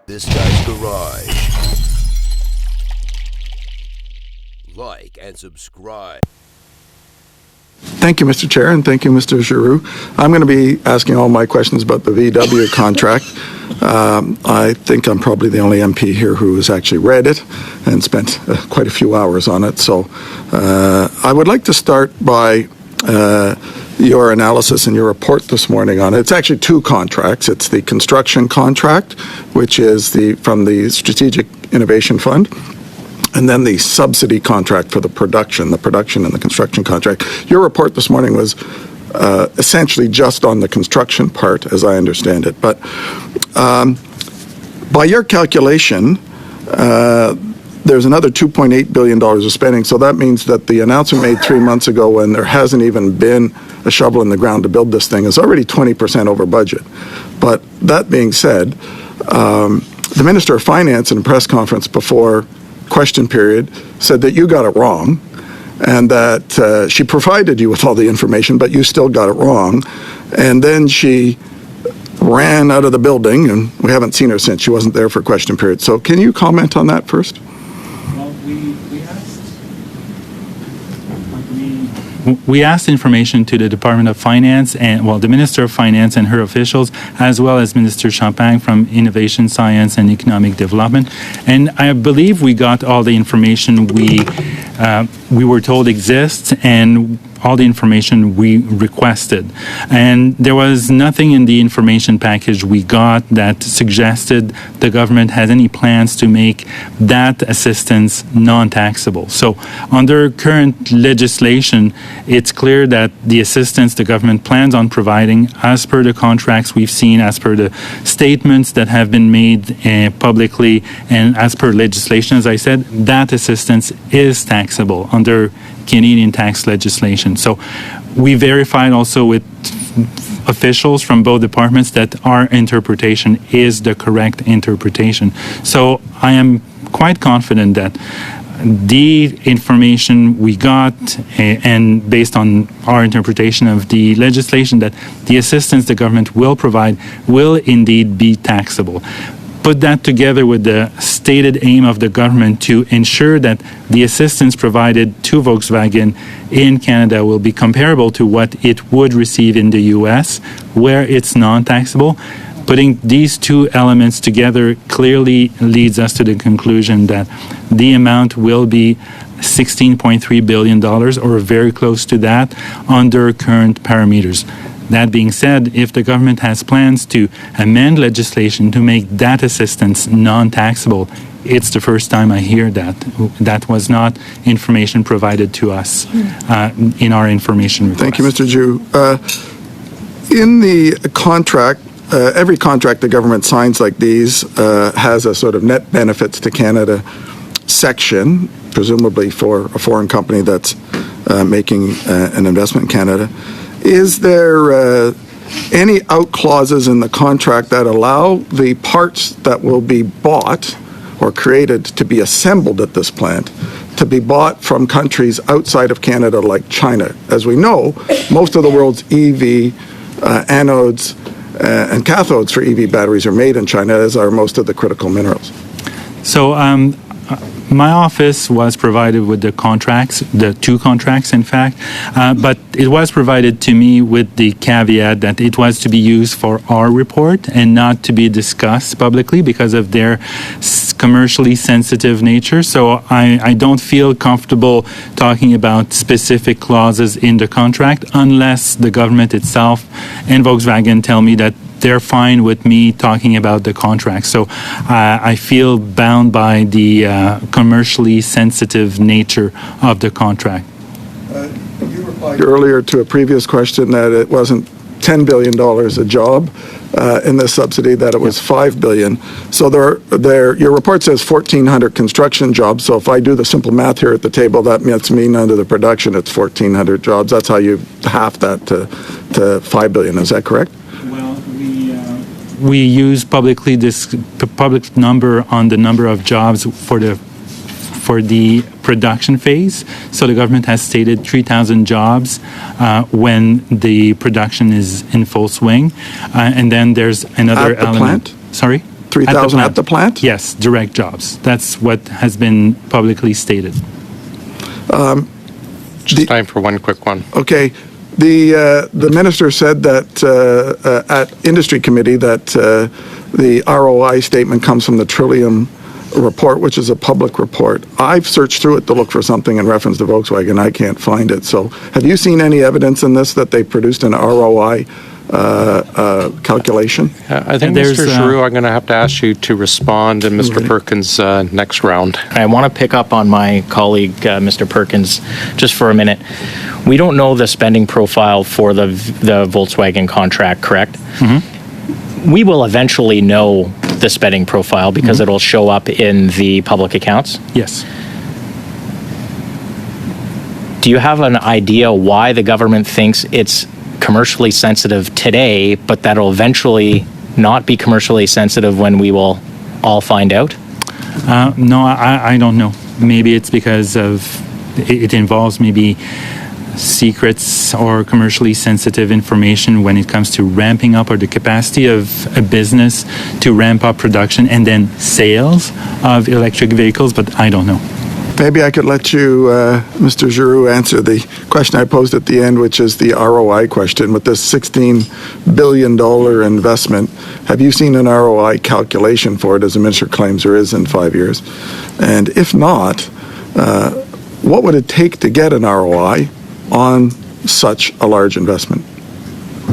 This Guy's Garage. Like and subscribe. Thank you, Mr. Chair, and thank you, Mr. Giroux. I'm going to be asking all my questions about the VW contract. I think I'm probably the only MP here who has actually read it and spent quite a few hours on it. So I would like to start by your analysis and your report this morning on it. It's actually two contracts. It's the construction contract, which is from the Strategic Innovation Fund, and then the subsidy contract for the production and the construction contract. Your report this morning was essentially just on the construction part, as I understand it. But by your calculation, there's another $2.8 billion of spending. So that means that the announcement made 3 months ago, when there hasn't even been a shovel in the ground to build this thing, is already 20% over budget. But that being said, the Minister of Finance in a press conference before question period said that you got it wrong, and that she provided you with all the information, but you still got it wrong. And then she ran out of the building, and we haven't seen her since. She wasn't there for question period. So can you comment on that first? Well, we asked information to the Department of Finance and, the Minister of Finance and her officials, as well as Minister Champagne from Innovation, Science and Economic Development. And I believe we got all the information we were told exists, and all the information we requested. And there was nothing in the information package we got that suggested the government has any plans to make that assistance non-taxable. So under current legislation, it's clear that the assistance the government plans on providing, as per the contracts we've seen, as per the statements that have been made publicly, and as per legislation, as I said, that assistance is taxable under Canadian tax legislation. So we verified also with officials from both departments that our interpretation is the correct interpretation. So I am quite confident that the information we got, and based on our interpretation of the legislation, that the assistance the government will provide will indeed be taxable. Put that together with the stated aim of the government to ensure that the assistance provided to Volkswagen in Canada will be comparable to what it would receive in the U.S., where it's non-taxable. Putting these two elements together clearly leads us to the conclusion that the amount will be $16.3 billion, or very close to that, under current parameters. That being said, if the government has plans to amend legislation to make that assistance non-taxable, it's the first time I hear that. That was not information provided to us in our information request. Thank you, Mr. Giroux. In the contract, every contract the government signs like these has a sort of net benefits to Canada section, presumably for a foreign company that's making an investment in Canada. Is there any out clauses in the contract that allow the parts that will be bought or created to be assembled at this plant to be bought from countries outside of Canada, like China? As we know, most of the world's EV anodes and cathodes for EV batteries are made in China, as are most of the critical minerals. So my office was provided with the contracts, the two contracts, in fact, but it was provided to me with the caveat that it was to be used for our report and not to be discussed publicly because of their commercially sensitive nature. So I don't feel comfortable talking about specific clauses in the contract unless the government itself and Volkswagen tell me that they're fine with me talking about the contract. So I feel bound by the commercially sensitive nature of the contract. You replied earlier to a previous question that it wasn't $10 billion a job in this subsidy, that it was $5 billion. So your report says 1,400 construction jobs. So if I do the simple math here at the table, that means under the production it's 1,400 jobs. That's how you half that to $5 billion. Is that correct? Well, we use public number on the number of jobs for the production phase. So the government has stated 3,000 jobs when the production is in full swing. And then there's another element. Plant? Sorry? 3,000 at the plant? Yes, direct jobs. That's what has been publicly stated. Just time for one quick one. Okay. The minister said that at industry committee that the ROI statement comes from the Trillium report, which is a public report. I've searched through it to look for something in reference to Volkswagen. I can't find it. So have you seen any evidence in this that they produced an ROI calculation? I think, There's, Mr. Giroux, I'm going to have to ask you to respond in Mr. Perkins' next round. I want to pick up on my colleague, Mr. Perkins, just for a minute. We don't know the spending profile for the Volkswagen contract, correct? Mm-hmm. We will eventually know the spending profile because it'll show up in the public accounts. Yes. Do you have an idea why the government thinks it's commercially sensitive today, but that'll eventually not be commercially sensitive when we will all find out? No, I don't know. Maybe it's because it involves maybe secrets or commercially sensitive information when it comes to ramping up or the capacity of a business to ramp up production and then sales of electric vehicles, but I don't know. Maybe I could let you, Mr. Giroux, answer the question I posed at the end, which is the ROI question. With this $16 billion investment, have you seen an ROI calculation for it, as the minister claims there is in 5 years? And if not, what would it take to get an ROI on such a large investment?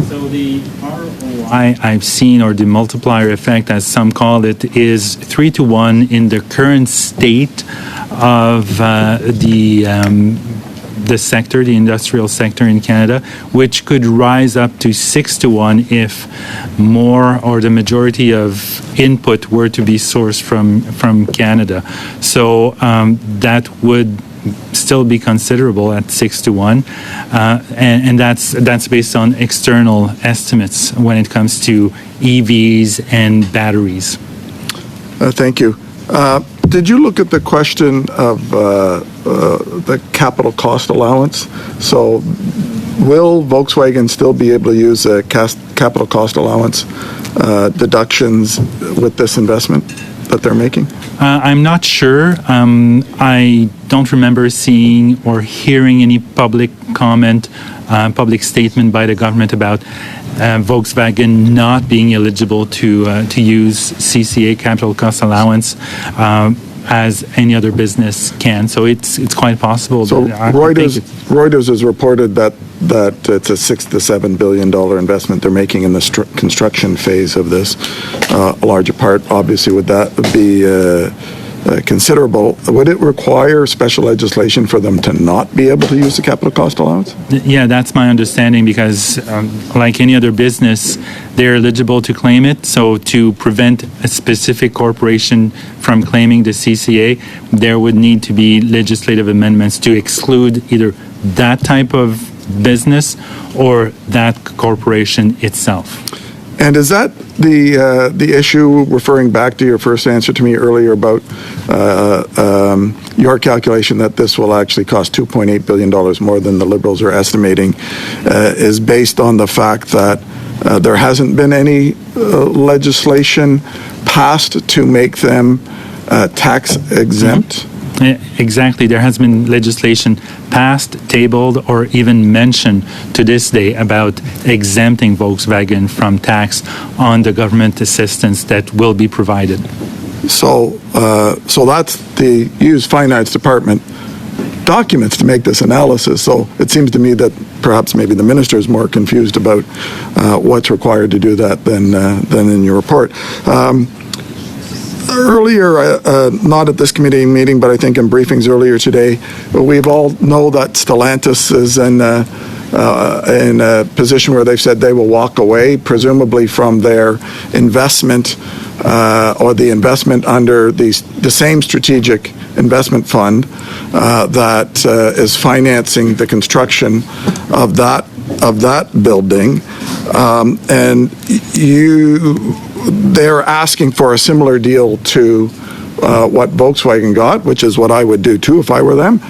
So the ROI I've seen, or the multiplier effect, as some call it, is 3 to 1 in the current state of the sector, the industrial sector in Canada, which could rise up to 6 to 1 if more or the majority of input were to be sourced from Canada. So that would still be considerable at 6 to 1, and that's based on external estimates when it comes to EVs and batteries. Thank you. Did you look at the question of the capital cost allowance? So will Volkswagen still be able to use capital cost allowance deductions with this investment that they're making? I'm not sure. I don't remember seeing or hearing any public comment, public statement by the government about Volkswagen not being eligible to use CCA, capital cost allowance, as any other business can. So it's quite possible. So Reuters has reported that it's a $6 to $7 billion investment they're making in the construction phase of this. A larger part, obviously, would that be considerable. Would it require special legislation for them to not be able to use the capital cost allowance? Yeah, that's my understanding, because like any other business, they're eligible to claim it. So to prevent a specific corporation from claiming the CCA, there would need to be legislative amendments to exclude either that type of business or that corporation itself. And is that the issue, referring back to your first answer to me earlier about your calculation that this will actually cost $2.8 billion more than the Liberals are estimating, is based on the fact that there hasn't been any legislation passed to make them tax exempt? Exactly. There has been legislation passed, tabled, or even mentioned to this day about exempting Volkswagen from tax on the government assistance that will be provided. So that's the use finance department documents to make this analysis. So it seems to me that perhaps maybe the minister is more confused about what's required to do that than in your report. Earlier, not at this committee meeting, but I think in briefings earlier today, we've all know that Stellantis is in a position where they've said they will walk away, presumably from their investment or the investment under the same strategic investment fund that is financing the construction of that building, and they're asking for a similar deal to what Volkswagen got, which is what I would do too if I were them,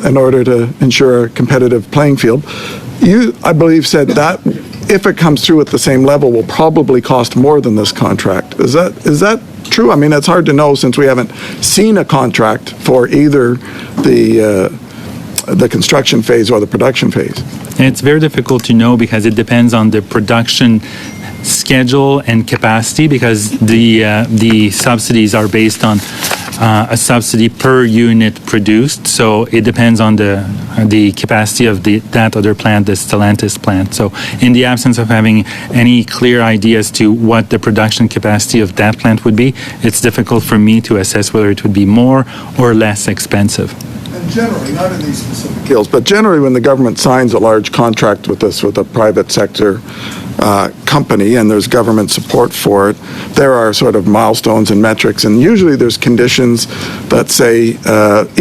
in order to ensure a competitive playing field. You, I believe, said that if it comes through at the same level, will probably cost more than this contract. Is that true? I mean, it's hard to know since we haven't seen a contract for either the construction phase or the production phase. It's very difficult to know because it depends on the production schedule and capacity, because the subsidies are based on a subsidy per unit produced. So it depends on the capacity of that other plant, the Stellantis plant. So in the absence of having any clear idea as to what the production capacity of that plant would be, it's difficult for me to assess whether it would be more or less expensive. And generally, not in these specific deals, but generally when the government signs a large contract with a private sector company and there's government support for it, there are sort of milestones and metrics, and usually there's conditions that say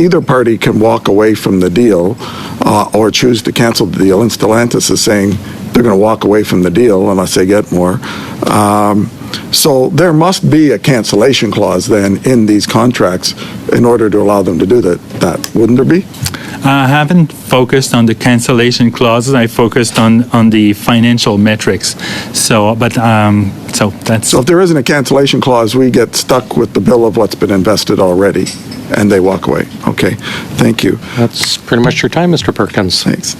either party can walk away from the deal or choose to cancel the deal, and Stellantis is saying they're going to walk away from the deal unless they get more. So there must be a cancellation clause then in these contracts in order to allow them to do that. Wouldn't there be? I haven't focused on the cancellation clauses. I focused on the financial metrics. So that's. So if there isn't a cancellation clause, we get stuck with the bill of what's been invested already, and they walk away. Okay, thank you. That's pretty much your time, Mr. Perkins. Thanks.